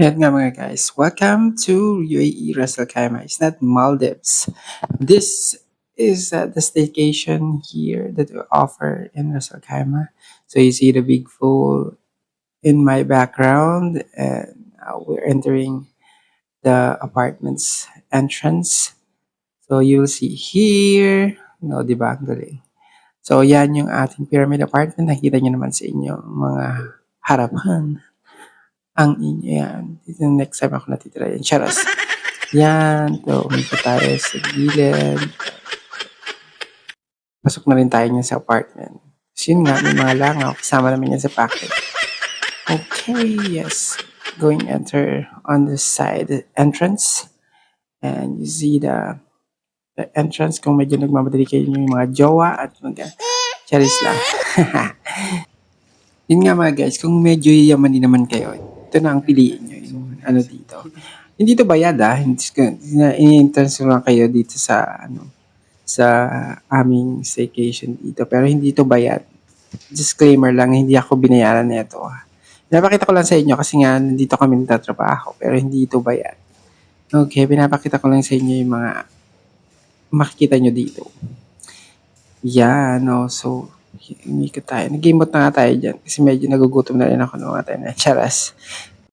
Yan nga mga guys, welcome to UAE Ras Al Khaimah. It's not Maldives. This is the staycation here that we offer in Ras Al Khaimah. So you see the big pool in my background, and we're entering the apartment's entrance. So you'll see here, no, di ba? Ang galing. So yan yung ating pyramid apartment. Nakita nyo naman sa inyo mga harapan. Ang inyo yan. Dito next time ako natitira yan. Charas. Yan. So, umikot tayo sa gilid. Pasok na rin tayo niyan sa apartment. So, yun nga, may mga langaw. Kasama naman yan sa package. Okay, yes. Going enter on the side entrance. And you see the entrance kung medyo nagmamadali kayo yung mga jowa at charis lang. Yun nga mga guys, kung medyo yaman din naman kayo, ito na ang piliin nyo, yung ano dito. Hindi to bayad ini-intense lang kayo dito sa sa aming staycation dito. Pero hindi to bayad. Disclaimer lang, hindi ako binayaran nito. Pinapakita ko lang sa inyo kasi nga nandito kami nagtatrabaho pero hindi ito bayad. Okay, pinapakita ko lang sa inyo yung mga makikita nyo dito. Yan, no, so umikot tayo. Nag-game mode na nga tayo dyan kasi medyo nagugutom na rin ako nung time na charas.